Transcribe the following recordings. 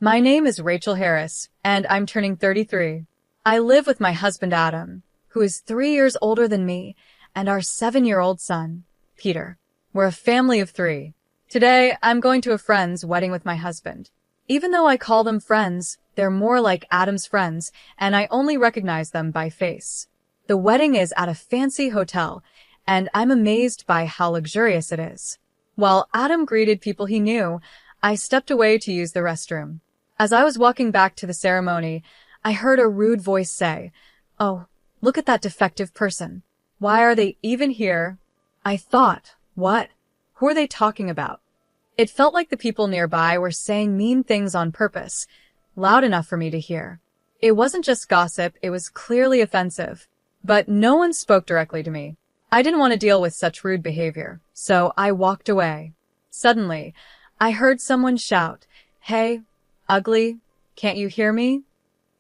My name is Rachel Harris, and I'm turning 33. I live with my husband Adam, who is 3 years older than me, and our 7-year-old son, Peter. We're a family of 3. Today, I'm going to a friend's wedding with my husband. Even though I call them friends, they're more like Adam's friends, and I only recognize them by face. The wedding is at a fancy hotel, and I'm amazed by how luxurious it is. While Adam greeted people he knew, I stepped away to use the restroom. As I was walking back to the ceremony, I heard a rude voice say, "Oh, look at that defective person. Why are they even here?" I thought, what? Who are they talking about? It felt like the people nearby were saying mean things on purpose, loud enough for me to hear. It wasn't just gossip, it was clearly offensive. But no one spoke directly to me. I didn't want to deal with such rude behavior, so I walked away. Suddenly, I heard someone shout, "Hey, ugly, can't you hear me?"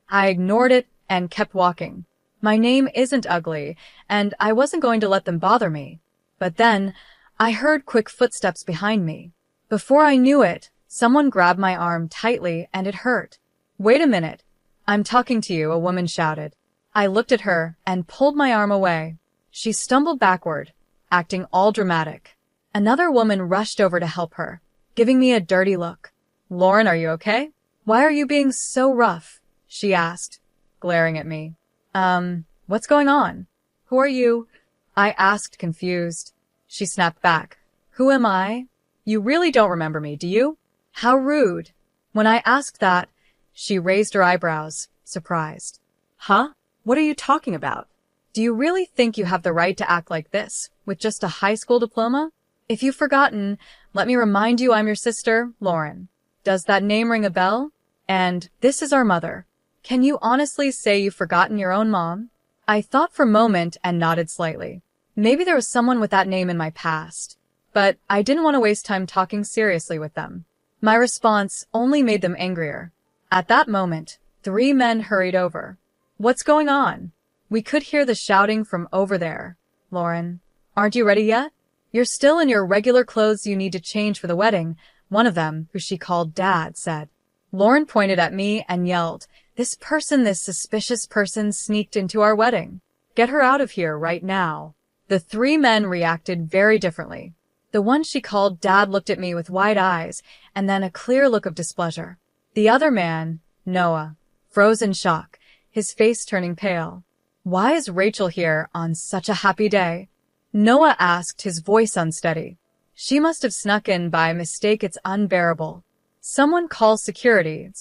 I ignored it and kept walking. My name isn't ugly, and I wasn't going to let them bother me. But then, I heard quick footsteps behind me. Before I knew it, someone grabbed my arm tightly and it hurt. "Wait a minute. I'm talking to you," a woman shouted. I looked at her and pulled my arm away. She stumbled backward, acting all dramatic. Another woman rushed over to help her, giving me a dirty look. "Lauren, are you okay? Why are you being so rough?" she asked, glaring at me. What's going on? Who are you?" I asked, confused. She snapped back. "Who am I? You really don't remember me, do you? How rude." When I asked that, she raised her eyebrows, surprised. "Huh? What are you talking about? Do you really think you have the right to act like this, with just a high school diploma? If you've forgotten, let me remind you I'm your sister, Lauren. Does that name ring a bell? And this is our mother. Can you honestly say you've forgotten your own mom?" I thought for a moment and nodded slightly. Maybe there was someone with that name in my past, but I didn't want to waste time talking seriously with them. My response only made them angrier. At that moment, 3 men hurried over. "What's going on?" "We could hear the shouting from over there. Lauren, aren't you ready yet? You're still in your regular clothes you need to change for the wedding," one of them, who she called Dad, said. Lauren pointed at me and yelled, this suspicious person sneaked into our wedding. Get her out of here right now." The 3 men reacted very differently. The one she called Dad looked at me with wide eyes and then a clear look of displeasure. The other man, Noah, froze in shock, his face turning pale. "Why is Rachel here on such a happy day?" Noah asked, his voice unsteady. "She must have snuck in by mistake. It's unbearable. Someone call security."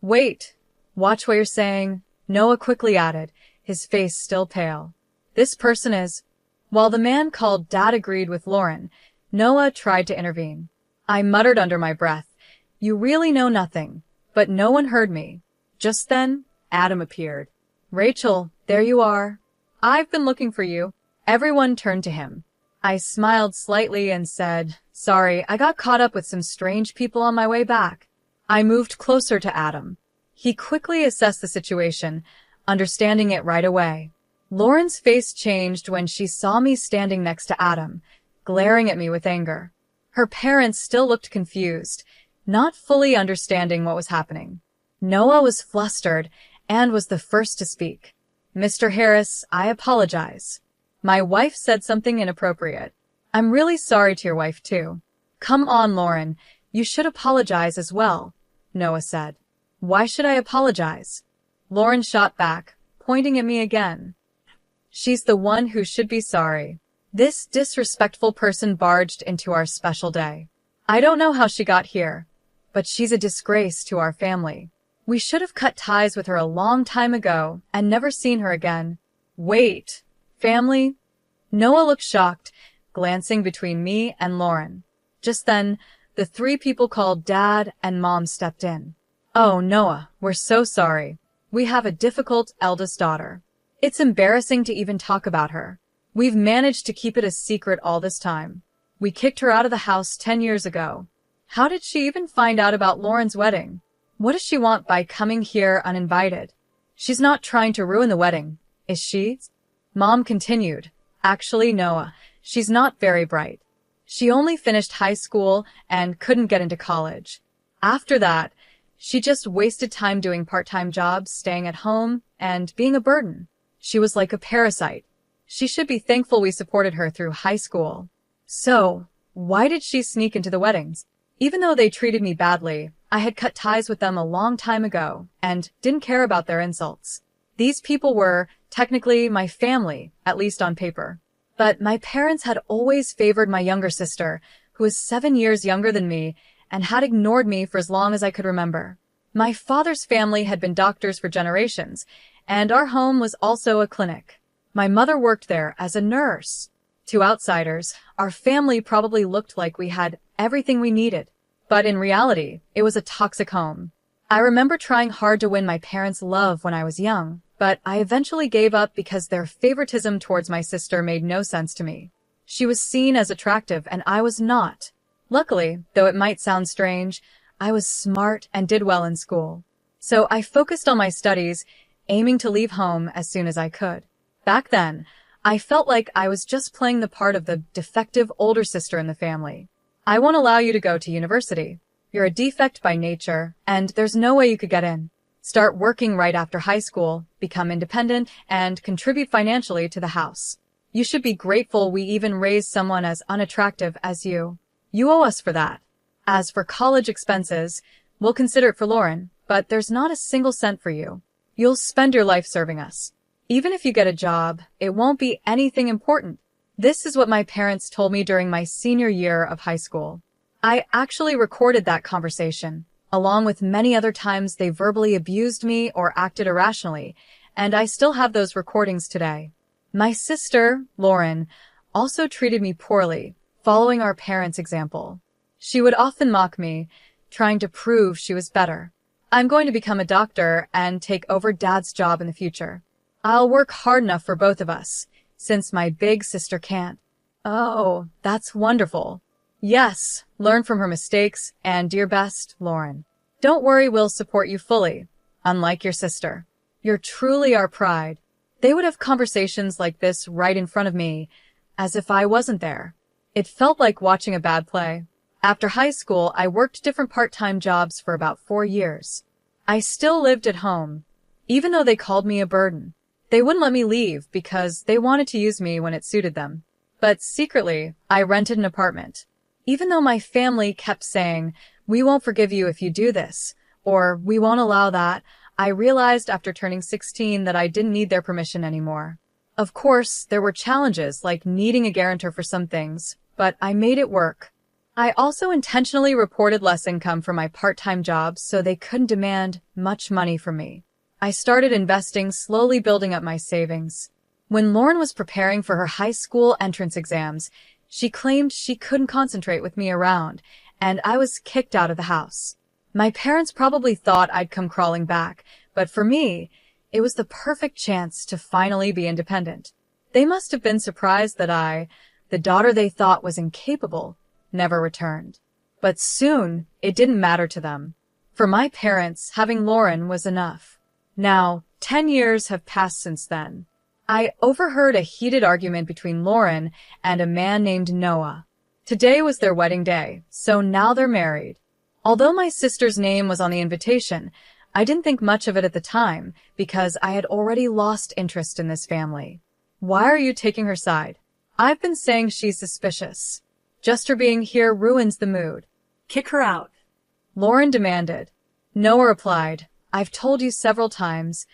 "Wait, watch what you're saying," Noah quickly added, his face still pale. "This person is—" While the man called Dad agreed with Lauren, Noah tried to intervene. I muttered under my breath, "You really know nothing," but no one heard me. Just then, Adam appeared. "Rachel, there you are. I've been looking for you." Everyone turned to him. I smiled slightly and said, "Sorry, I got caught up with some strange people on my way back." I moved closer to Adam. He quickly assessed the situation, understanding it right away. Lauren's face changed when she saw me standing next to Adam, glaring at me with anger. Her parents still looked confused, not fully understanding what was happening. Noah was flustered and was the first to speak. "Mr. Harris, I apologize. My wife said something inappropriate. I'm really sorry to your wife, too." "Come on, Lauren. You should apologize as well," Noah said. "Why should I apologize?" Lauren shot back, pointing at me again. "She's the one who should be sorry. This disrespectful person barged into our special day. I don't know how she got here, but she's a disgrace to our family. We should have cut ties with her a long time ago and never seen her again." "Wait, family?" Noah looked shocked, glancing between me and Lauren. Just then, the 3 people called Dad and Mom stepped in. "Oh, Noah, we're so sorry. We have a difficult eldest daughter. It's embarrassing to even talk about her. We've managed to keep it a secret all this time. We kicked her out of the house 10 years ago. How did she even find out about Lauren's wedding? What does she want by coming here uninvited? She's not trying to ruin the wedding, is she?" Mom continued. "Actually, Noah, she's not very bright. She only finished high school and couldn't get into college. After that, She just wasted time doing part-time jobs, staying at home, and being a burden. She was like a parasite. She should be thankful we supported her through high school. So, why did she sneak into the weddings? Even though they treated me badly, I had cut ties with them a long time ago and didn't care about their insults. These people were, technically, my family, at least on paper. But my parents had always favored my younger sister, who was 7 years younger than me, and had ignored me for as long as I could remember. My father's family had been doctors for generations, and our home was also a clinic. My mother worked there as a nurse. To outsiders, our family probably looked like we had everything we needed. But in reality, it was a toxic home. I remember trying hard to win my parents' love when I was young, but I eventually gave up because their favoritism towards my sister made no sense to me. She was seen as attractive and I was not. Luckily, though it might sound strange, I was smart and did well in school. So I focused on my studies, aiming to leave home as soon as I could. Back then, I felt like I was just playing the part of the defective older sister in the family. I won't allow you to go to university. You're a defect by nature, and there's no way you could get in. Start working right after high school, become independent, and contribute financially to the house. You should be grateful we even raised someone as unattractive as you. You owe us for that. As for college expenses, we'll consider it for Lauren, but there's not a single cent for you. You'll spend your life serving us. Even if you get a job, it won't be anything important. This is what my parents told me during my senior year of high school. I actually recorded that conversation, along with many other times they verbally abused me or acted irrationally, and I still have those recordings today. My sister, Lauren, also treated me poorly, following our parents' example. She would often mock me, trying to prove she was better. I'm going to become a doctor and take over Dad's job in the future. I'll work hard enough for both of us, since my big sister can't. Oh, that's wonderful. Yes, learn from her mistakes, and dear best, Lauren. Don't worry, we'll support you fully, unlike your sister. You're truly our pride. They would have conversations like this right in front of me, as if I wasn't there. It felt like watching a bad play. After high school, I worked different part-time jobs for about 4 years. I still lived at home, even though they called me a burden. They wouldn't let me leave because they wanted to use me when it suited them. But secretly, I rented an apartment. Even though my family kept saying, "We won't forgive you if you do this," or "We won't allow that," I realized after turning 16 that I didn't need their permission anymore. Of course, there were challenges like needing a guarantor for some things, but I made it work. I also intentionally reported less income from my part-time jobs so they couldn't demand much money from me. I started investing, slowly building up my savings. When Lauren was preparing for her high school entrance exams, she claimed she couldn't concentrate with me around, and I was kicked out of the house. My parents probably thought I'd come crawling back, but for me, it was the perfect chance to finally be independent. They must have been surprised that I, the daughter they thought was incapable, never returned. But soon, it didn't matter to them. For my parents, having Lauren was enough. Now, 10 years have passed since then. I overheard a heated argument between Lauren and a man named Noah. Today was their wedding day, so now they're married. Although my sister's name was on the invitation, I didn't think much of it at the time because I had already lost interest in this family. Why are you taking her side? I've been saying she's suspicious. Just her being here ruins the mood. Kick her out, Lauren demanded. Noah replied, I've told you several times.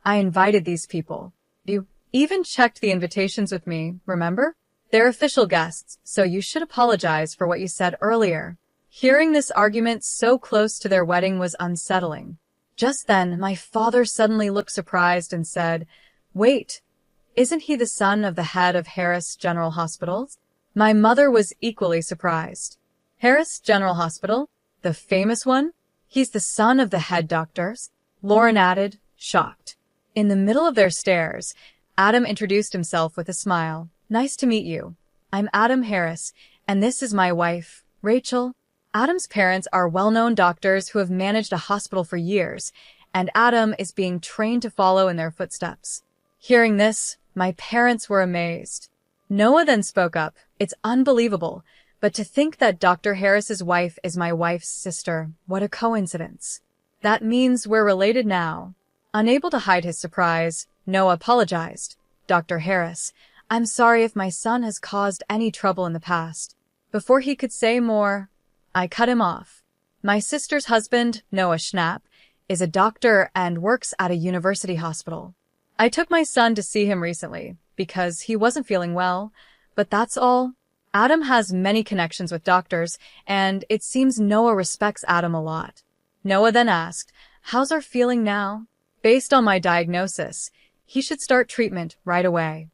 I invited these people. You even checked the invitations with me, remember? They're official guests, so you should apologize for what you said earlier. Hearing this argument so close to their wedding was unsettling. Just then, my father suddenly looked surprised and said, Wait, isn't he the son of the head of Harris General Hospital? My mother was equally surprised. Harris General Hospital? The famous one? He's the son of the head doctors, Lauren added, shocked. In the middle of their stares, Adam introduced himself with a smile. Nice to meet you. I'm Adam Harris, and this is my wife, Rachel. Adam's parents are well-known doctors who have managed a hospital for years, and Adam is being trained to follow in their footsteps. Hearing this, my parents were amazed. Noah then spoke up. It's unbelievable, but to think that Dr. Harris's wife is my wife's sister, what a coincidence. That means we're related now. Unable to hide his surprise, Noah apologized. Dr. Harris, I'm sorry if my son has caused any trouble in the past. Before he could say more, I cut him off. My sister's husband, Noah Schnapp, is a doctor and works at a university hospital. I took my son to see him recently because he wasn't feeling well, but that's all. Adam has many connections with doctors, and it seems Noah respects Adam a lot. Noah then asked, how's our feeling now? Based on my diagnosis, he should start treatment right away.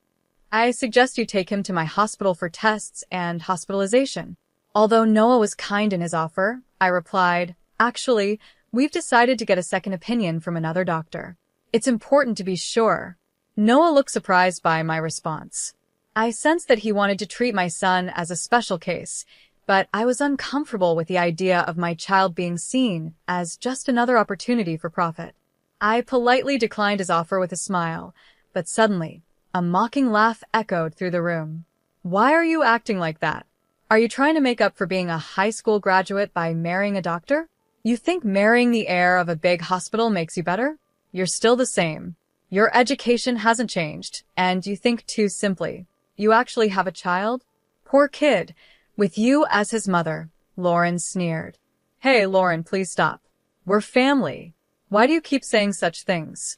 I suggest you take him to my hospital for tests and hospitalization. Although Noah was kind in his offer, I replied, actually, we've decided to get a second opinion from another doctor. It's important to be sure. Noah looked surprised by my response. I sensed that he wanted to treat my son as a special case, but I was uncomfortable with the idea of my child being seen as just another opportunity for profit. I politely declined his offer with a smile, but suddenly, a mocking laugh echoed through the room. Why are you acting like that? Are you trying to make up for being a high school graduate by marrying a doctor? You think marrying the heir of a big hospital makes you better? You're still the same. Your education hasn't changed, and you think too simply. You actually have a child? Poor kid. With you as his mother, Lauren sneered. Hey, Lauren, please stop. We're family. Why do you keep saying such things?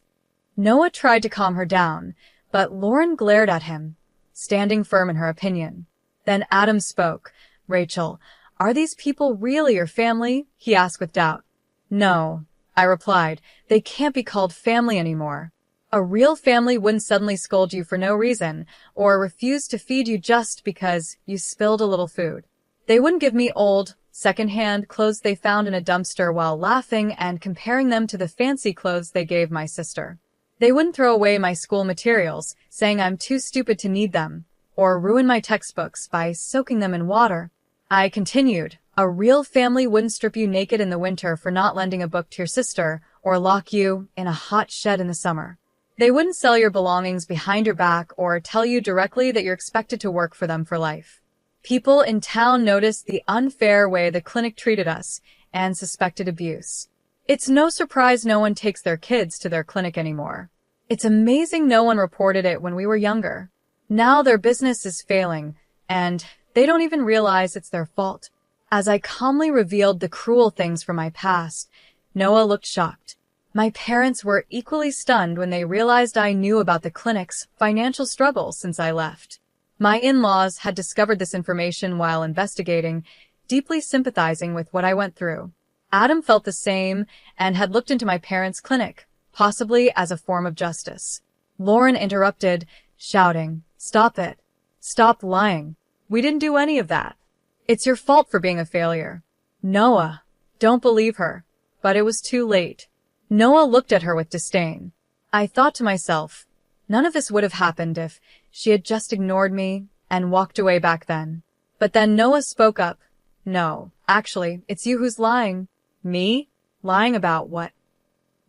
Noah tried to calm her down, but Lauren glared at him, standing firm in her opinion. Then Adam spoke. Rachel, are these people really your family? He asked with doubt. No, I replied. They can't be called family anymore. A real family wouldn't suddenly scold you for no reason, or refuse to feed you just because you spilled a little food. They wouldn't give me old, second-hand clothes they found in a dumpster while laughing and comparing them to the fancy clothes they gave my sister. They wouldn't throw away my school materials, saying I'm too stupid to need them, or ruin my textbooks by soaking them in water. I continued, a real family wouldn't strip you naked in the winter for not lending a book to your sister, or lock you in a hot shed in the summer. They wouldn't sell your belongings behind your back or tell you directly that you're expected to work for them for life. People in town noticed the unfair way the clinic treated us and suspected abuse. It's no surprise no one takes their kids to their clinic anymore. It's amazing no one reported it when we were younger. Now their business is failing, and they don't even realize it's their fault. As I calmly revealed the cruel things from my past, Noah looked shocked. My parents were equally stunned when they realized I knew about the clinic's financial struggles since I left. My in-laws had discovered this information while investigating, deeply sympathizing with what I went through. Adam felt the same and had looked into my parents' clinic, possibly as a form of justice. Lauren interrupted, shouting, Stop it. Stop lying. We didn't do any of that. It's your fault for being a failure. Noah, don't believe her. But it was too late. Noah looked at her with disdain. I thought to myself, none of this would have happened if she had just ignored me and walked away back then. But then Noah spoke up. No, actually, it's you who's lying. Me? Lying about what?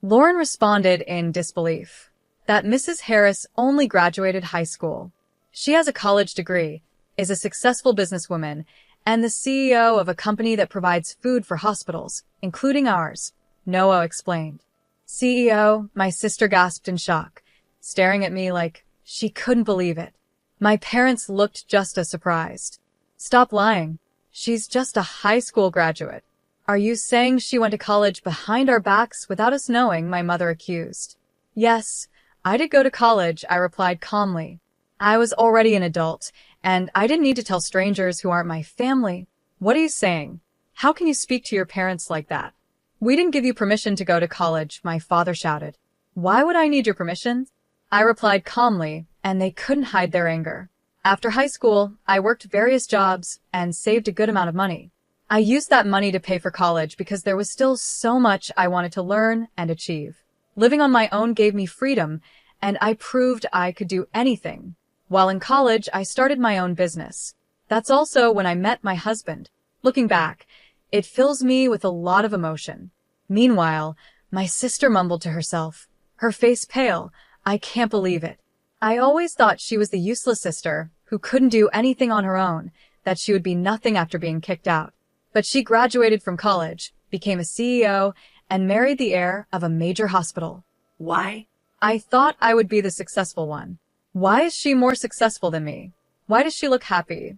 Lauren responded in disbelief. That Mrs. Harris only graduated high school. She has a college degree, is a successful businesswoman, and the CEO of a company that provides food for hospitals, including ours, Noah explained. CEO, my sister gasped in shock, staring at me like she couldn't believe it. My parents looked just as surprised. Stop lying. She's just a high school graduate. Are you saying she went to college behind our backs without us knowing? My mother accused. Yes, I did go to college, I replied calmly. I was already an adult, and I didn't need to tell strangers who aren't my family. What are you saying? How can you speak to your parents like that? We didn't give you permission to go to college, my father shouted. Why would I need your permission? I replied calmly, and they couldn't hide their anger. After high school, I worked various jobs and saved a good amount of money. I used that money to pay for college because there was still so much I wanted to learn and achieve. Living on my own gave me freedom, and I proved I could do anything. While in college, I started my own business. That's also when I met my husband. Looking back, it fills me with a lot of emotion. Meanwhile, my sister mumbled to herself, her face pale. I can't believe it. I always thought she was the useless sister who couldn't do anything on her own, that she would be nothing after being kicked out. But she graduated from college, became a CEO, and married the heir of a major hospital. Why? I thought I would be the successful one. Why is she more successful than me? Why does she look happy?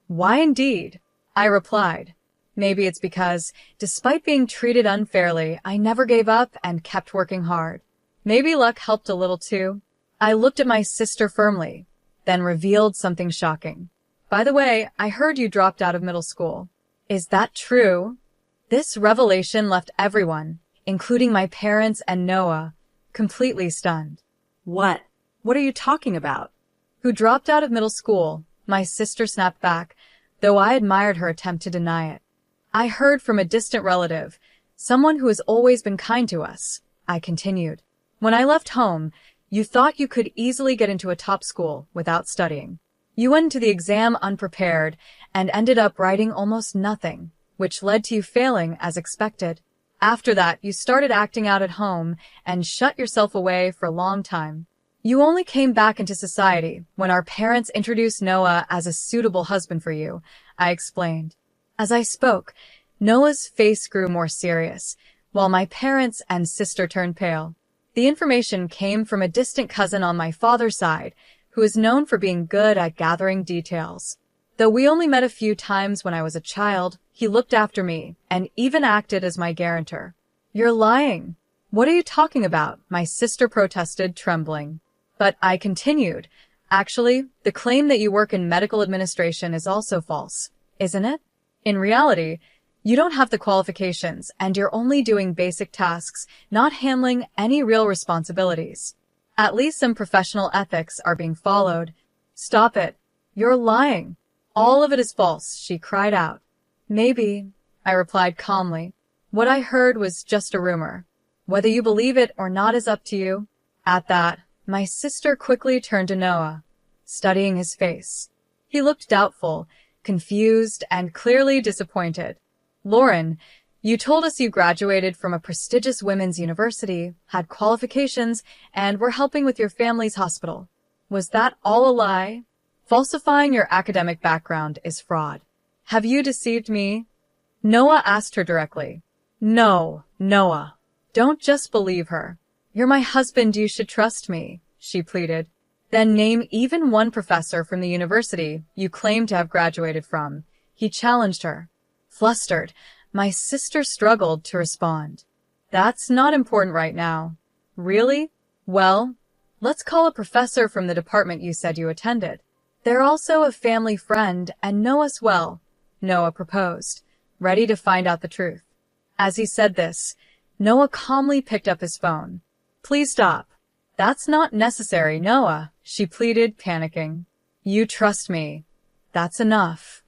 Why indeed? I replied. Maybe it's because, despite being treated unfairly, I never gave up and kept working hard. Maybe luck helped a little too. I looked at my sister firmly, then revealed something shocking. By the way, I heard you dropped out of middle school. Is that true? This revelation left everyone, including my parents and Noah, completely stunned. What? What are you talking about? Who dropped out of middle school? My sister snapped back, though I admired her attempt to deny it. I heard from a distant relative, someone who has always been kind to us. I continued. When I left home, you thought you could easily get into a top school without studying. You went into the exam unprepared and ended up writing almost nothing, which led to you failing as expected. After that, you started acting out at home and shut yourself away for a long time. You only came back into society when our parents introduced Noah as a suitable husband for you, I explained. As I spoke, Noah's face grew more serious, while my parents and sister turned pale. The information came from a distant cousin on my father's side, who is known for being good at gathering details. Though we only met a few times when I was a child, he looked after me and even acted as my guarantor. You're lying. What are you talking about? My sister protested, trembling. But I continued. Actually, the claim that you work in medical administration is also false, isn't it? In reality, you don't have the qualifications and you're only doing basic tasks, not handling any real responsibilities. At least some professional ethics are being followed. Stop it. You're lying. All of it is false, she cried out. Maybe, I replied calmly. What I heard was just a rumor. Whether you believe it or not is up to you. At that, my sister quickly turned to Noah, studying his face. He looked doubtful, confused, and clearly disappointed. Lauren, you told us you graduated from a prestigious women's university, had qualifications, and were helping with your family's hospital. Was that all a lie? Falsifying your academic background is fraud. Have you deceived me? Noah asked her directly. No, Noah. Don't just believe her. You're my husband, you should trust me, she pleaded. Then name even one professor from the university you claim to have graduated from. He challenged her. Flustered, my sister struggled to respond. That's not important right now. Really? Well, let's call a professor from the department you said you attended. They're also a family friend and know us well, Noah proposed, ready to find out the truth. As he said this, Noah calmly picked up his phone. Please stop. That's not necessary, Noah, she pleaded, panicking. You trust me. That's enough.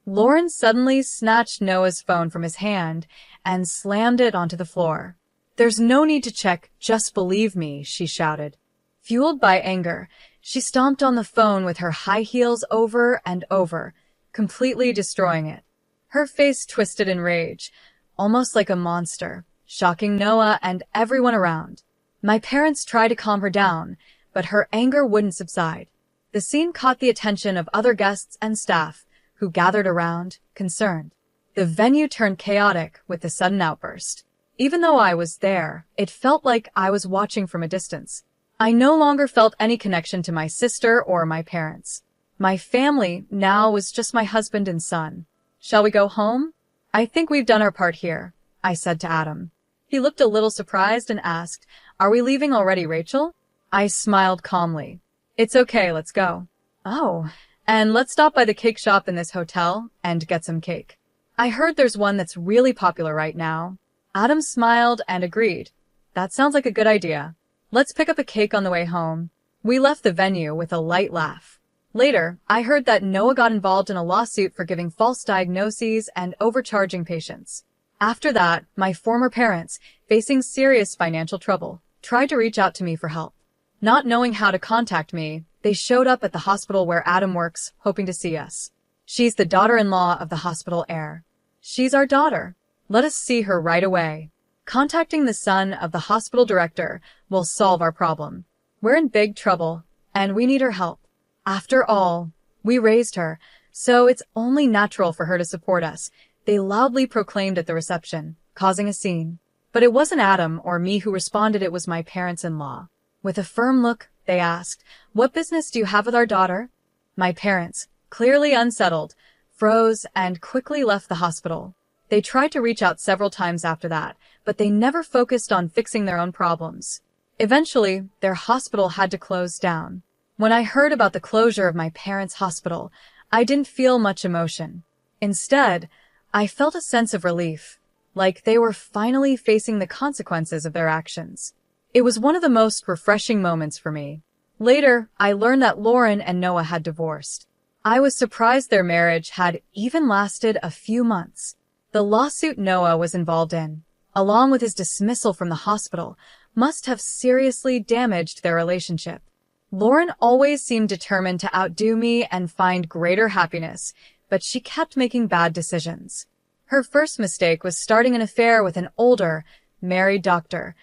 Lauren suddenly snatched Noah's phone from his hand and slammed it onto the floor. There's no need to check, just believe me, she shouted. Fueled by anger, she stomped on the phone with her high heels over and over, completely destroying it. Her face twisted in rage, almost like a monster, shocking Noah and everyone around. My parents tried to calm her down, but her anger wouldn't subside. The scene caught the attention of other guests and staff, who gathered around, concerned. The venue turned chaotic with the sudden outburst. Even though I was there, it felt like I was watching from a distance. I no longer felt any connection to my sister or my parents. My family now was just my husband and son. Shall we go home? I think we've done our part here, I said to Adam. He looked a little surprised and asked, Are we leaving already, Rachel? I smiled calmly. It's okay, let's go. Oh, and let's stop by the cake shop in this hotel and get some cake. I heard there's one that's really popular right now. Adam smiled and agreed. That sounds like a good idea. Let's pick up a cake on the way home. We left the venue with a light laugh. Later, I heard that Noah got involved in a lawsuit for giving false diagnoses and overcharging patients. After that, my former parents, facing serious financial trouble, tried to reach out to me for help. Not knowing how to contact me, they showed up at the hospital where Adam works, hoping to see us. She's the daughter-in-law of the hospital heir. She's our daughter. Let us see her right away. Contacting the son of the hospital director will solve our problem. We're in big trouble, and we need her help. After all, we raised her, so it's only natural for her to support us, they loudly proclaimed at the reception, causing a scene. But it wasn't Adam or me who responded, it was my parents-in-law. With a firm look, they asked, "What business do you have with our daughter?" My parents, clearly unsettled, froze and quickly left the hospital. They tried to reach out several times after that, but they never focused on fixing their own problems. Eventually, their hospital had to close down. When I heard about the closure of my parents' hospital, I didn't feel much emotion. Instead, I felt a sense of relief, like they were finally facing the consequences of their actions. It was one of the most refreshing moments for me. Later, I learned that Lauren and Noah had divorced. I was surprised their marriage had even lasted a few months. The lawsuit Noah was involved in, along with his dismissal from the hospital, must have seriously damaged their relationship. Lauren always seemed determined to outdo me and find greater happiness, but she kept making bad decisions. Her first mistake was starting an affair with an older, married doctor,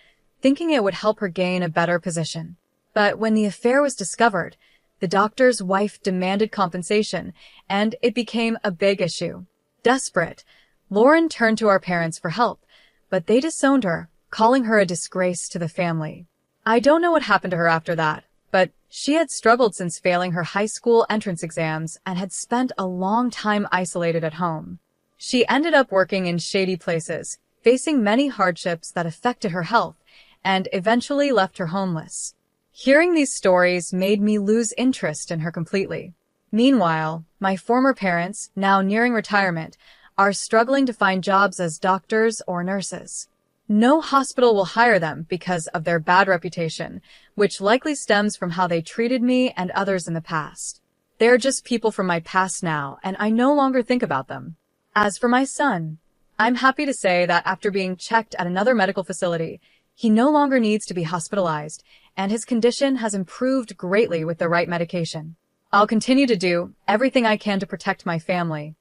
thinking it would help her gain a better position. But when the affair was discovered, the doctor's wife demanded compensation, and it became a big issue. Desperate, Lauren turned to our parents for help, but they disowned her, calling her a disgrace to the family. I don't know what happened to her after that, but she had struggled since failing her high school entrance exams and had spent a long time isolated at home. She ended up working in shady places, facing many hardships that affected her health, and eventually left her homeless. Hearing these stories made me lose interest in her completely. Meanwhile, my former parents, now nearing retirement, are struggling to find jobs as doctors or nurses. No hospital will hire them because of their bad reputation, which likely stems from how they treated me and others in the past. They're just people from my past now, and I no longer think about them. As for my son, I'm happy to say that after being checked at another medical facility, he no longer needs to be hospitalized, and his condition has improved greatly with the right medication. I'll continue to do everything I can to protect my family,